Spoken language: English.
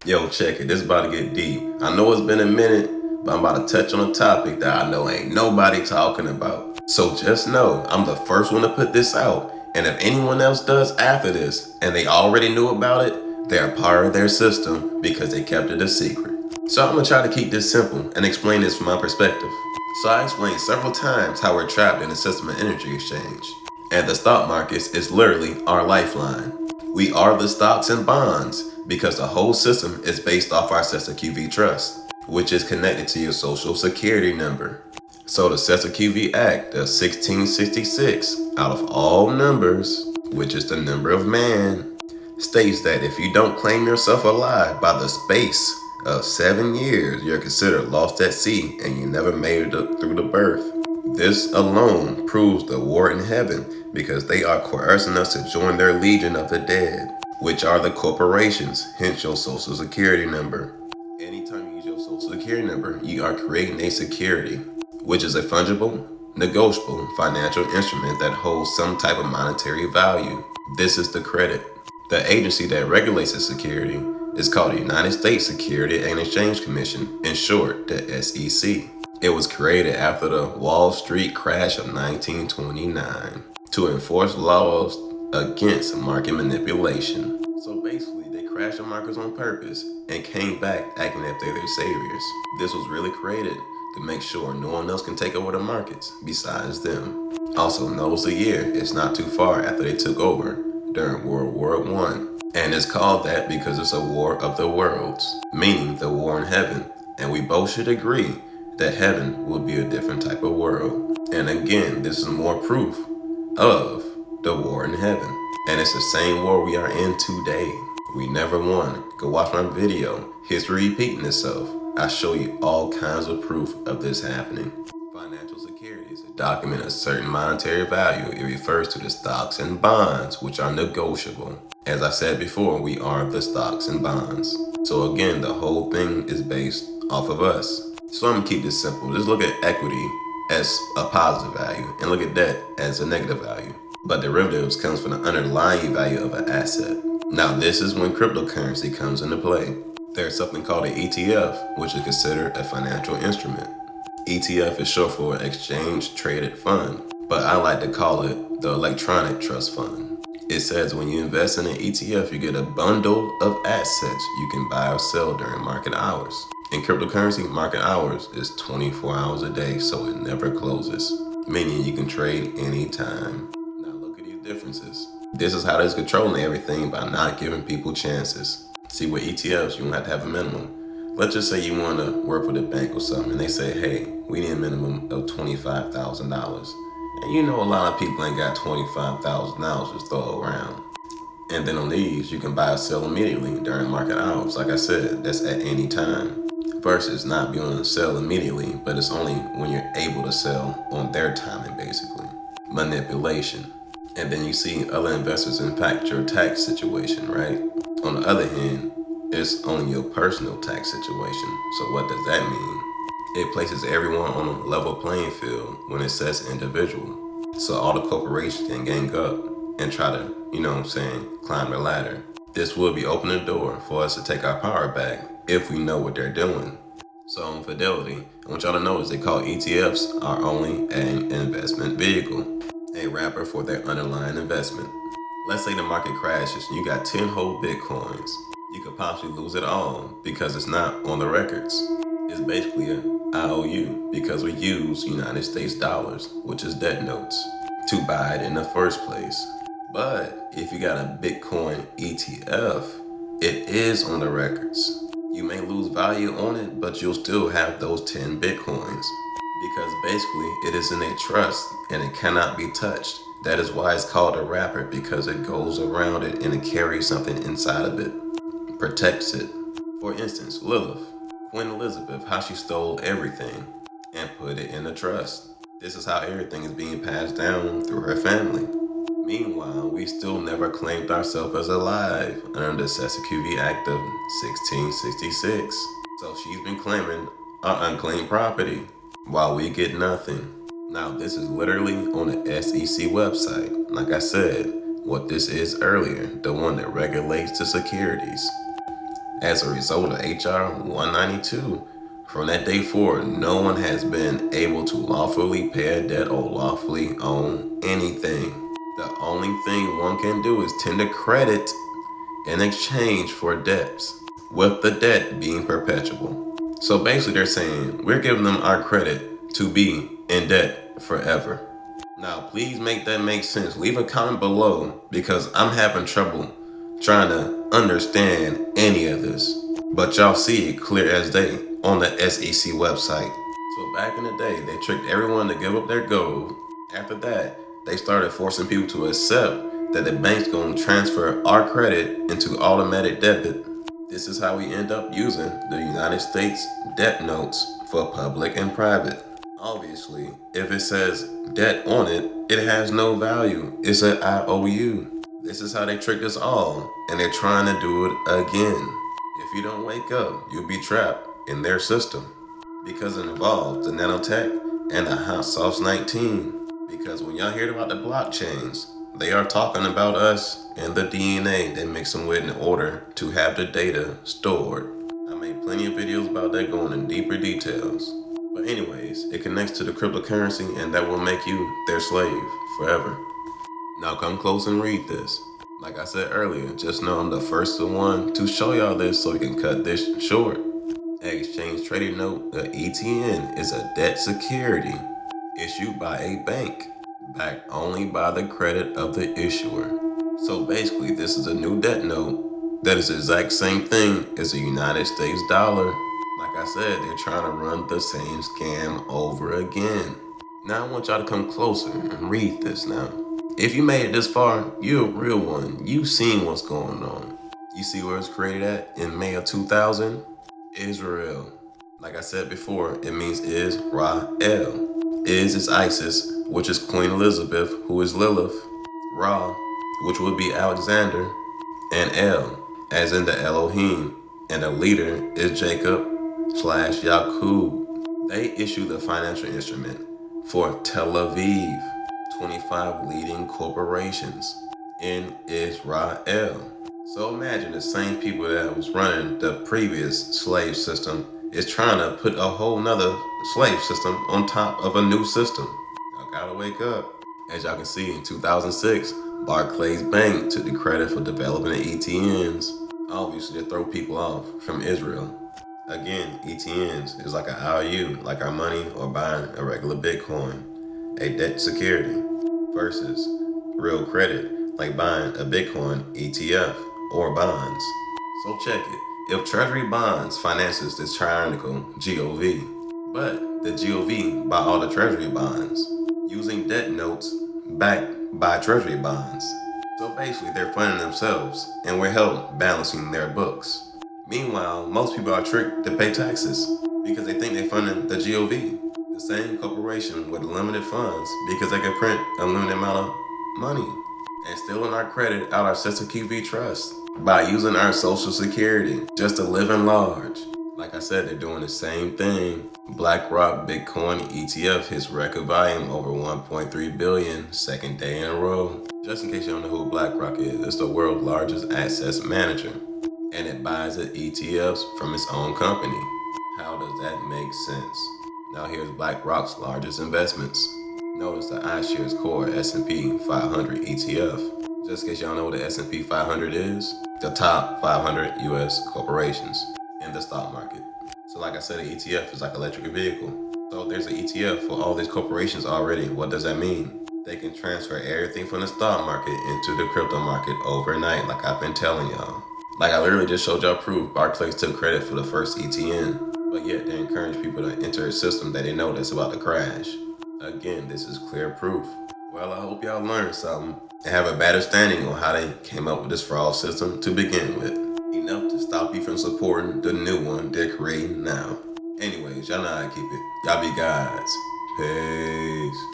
Yo, check it. This is about to get deep. I know it's been a minute, but I'm about to touch on a topic that I know ain't nobody talking about. So just know, I'm the first one to put this out. And if anyone else does after this, and they already knew about it, they're part of their system because they kept it a secret. So I'm gonna try to keep this simple and explain this from my perspective. So I explained several times how we're trapped in a system of energy exchange. And the stock markets is literally our lifeline. We are the stocks and bonds because the whole system is based off our CQV trust, which is connected to your social security number. So the CQV Act of 1666, out of all numbers, which is the number of man, states that if you don't claim yourself alive by the space of 7 years, you're considered lost at sea and you never made it through the birth. This alone proves the war in heaven because they are coercing us to join their legion of the dead, which are the corporations, hence your social security number. Anytime you use your social security number, you are creating a security, which is a fungible, negotiable financial instrument that holds some type of monetary value. This is the credit. The agency that regulates the security is called the United States Security and Exchange Commission, in short, the SEC. It was created after the Wall Street crash of 1929 to enforce laws against market manipulation. So basically, they crashed the markets on purpose and came back acting like they're their saviors. This was really created to make sure no one else can take over the markets besides them. Also, knows a year is not too far after they took over during World War I. And it's called that because it's a war of the worlds, meaning the war in heaven. And we both should agree that heaven will be a different type of world. And again, this is more proof of the war in heaven. And it's the same war we are in today. We never won. Go watch my video, History Repeating Itself. I show you all kinds of proof of this happening. Financial securities document a certain monetary value. It refers to the stocks and bonds, which are negotiable. As I said before, we are the stocks and bonds. So again, the whole thing is based off of us. So I'm gonna keep this simple. Just look at equity as a positive value and look at debt as a negative value. But derivatives comes from the underlying value of an asset. Now this is when cryptocurrency comes into play. There's something called an ETF, which is considered a financial instrument. ETF is short for Exchange Traded Fund, but I like to call it the Electronic Trust Fund. It says when you invest in an ETF, you get a bundle of assets you can buy or sell during market hours. In cryptocurrency, market hours is 24 hours a day, so it never closes, meaning you can trade anytime. Now look at these differences. This is how they're controlling everything by not giving people chances. See, with ETFs, you don't have to have a minimum. Let's just say you want to work with a bank or something, and they say, hey, we need a minimum of $25,000. And you know a lot of people ain't got $25,000 just throw around. And then on these, you can buy or sell immediately during market hours. Like I said, that's at any time. Versus not being able to sell immediately, but it's only when you're able to sell on their timing, basically. Manipulation. And then you see other investors impact your tax situation, right? On the other hand, it's only your personal tax situation. So what does that mean? It places everyone on a level playing field when it says individual. So all the corporations can gang up and try to, climb the ladder. This will be opening the door for us to take our power back if we know what they're doing. So on Fidelity, I want y'all to know is they call ETFs are only an investment vehicle, a wrapper for their underlying investment. Let's say the market crashes and you got 10 whole Bitcoins. You could possibly lose it all because it's not on the records. It's basically an IOU because we use United States dollars, which is debt notes, to buy it in the first place. But if you got a Bitcoin ETF, it is on the records. You may lose value on it, but you'll still have those 10 Bitcoins because basically it is in a trust and it cannot be touched. That is why it's called a wrapper, because it goes around it and it carries something inside of it, protects it. For instance, Lilith, Queen Elizabeth, how she stole everything and put it in a trust. This is how everything is being passed down through her family. Meanwhile, we still never claimed ourselves as alive under the CQV Act of 1666. So she's been claiming our unclaimed property while we get nothing. Now this is literally on the SEC website. Like I said, what this is earlier, the one that regulates the securities. as a result of HR 192. From that day forward, no one has been able to lawfully pay a debt or lawfully own anything. The only thing one can do is tender credit in exchange for debts, with the debt being perpetual. So basically, they're saying we're giving them our credit to be in debt forever. Now, please make that make sense. Leave a comment below because I'm having trouble trying to understand any of this. But y'all see it clear as day on the SEC website. So back in the day, they tricked everyone to give up their gold. After that, they started forcing people to accept that the bank's going to transfer our credit into automatic debit. This is how we end up using the United States debt notes for public and private. Obviously, if it says debt on it, it has no value. It's an IOU. This is how they tricked us all, and they're trying to do it again. If you don't wake up, you'll be trapped in their system because it involves the nanotech and the hot sauce 19. Because when y'all hear about the blockchains, they are talking about us and the DNA they mix them with in order to have the data stored. I made plenty of videos about that going in deeper details. But anyways, it connects to the cryptocurrency and that will make you their slave forever. Now come close and read this. Like I said earlier, just know I'm the first one to show y'all this so we can cut this short. Exchange Traded Note, the ETN, is a debt security issued by a bank, backed only by the credit of the issuer. So basically, this is a new debt note that is the exact same thing as the United States dollar. Like I said, they're trying to run the same scam over again. Now I want y'all to come closer and read this now. If you made it this far, you're a real one. You've seen what's going on. You see where it's created at in May of 2000? Israel. Like I said before, it means Israel. Is Isis, which is Queen Elizabeth, who is Lilith. Ra, which would be Alexander. And El, as in the Elohim. And the leader is Jacob/Yakub. They issue the financial instrument for Tel Aviv. 25 leading corporations in Israel. So imagine the same people that was running the previous slave system is trying to put a whole nother slave system on top of a new system. Y'all gotta wake up. As y'all can see, in 2006, Barclays Bank took the credit for developing the ETNs. Obviously, to throw people off from Israel. Again, ETNs is like an IOU, like our money or buying a regular Bitcoin. A debt security versus real credit, like buying a Bitcoin ETF or bonds. So check it. If Treasury bonds finances this triangle GOV, but the GOV buy all the Treasury bonds using debt notes backed by Treasury bonds. So basically they're funding themselves and we're held balancing their books. Meanwhile, most people are tricked to pay taxes because they think they're funding the GOV. The same corporation with limited funds because they can print a limited amount of money and stealing our credit out our CQV trust by using our social security just to live in large. Like I said, they're doing the same thing. BlackRock Bitcoin ETF hits record volume over 1.3 billion, second day in a row. Just in case you don't know who BlackRock is, it's the world's largest asset manager and it buys the ETFs from its own company. How does that make sense? Now here's BlackRock's largest investments. Notice the iShares Core S&P 500 ETF. Just in case y'all know what the S&P 500 is, the top 500 US corporations in the stock market. So like I said, an ETF is like an electric vehicle. So there's an ETF for all these corporations already. What does that mean? They can transfer everything from the stock market into the crypto market overnight, like I've been telling y'all. Like I literally just showed y'all proof. Barclays took credit for the first ETN. But yet they encourage people to enter a system that they know that's about to crash. Again, this is clear proof. Well, I hope y'all learned something and have a better understanding on how they came up with this fraud system to begin with. Enough to stop you from supporting the new one they're creating now. Anyways, y'all know how to keep it. Y'all be guys. Peace.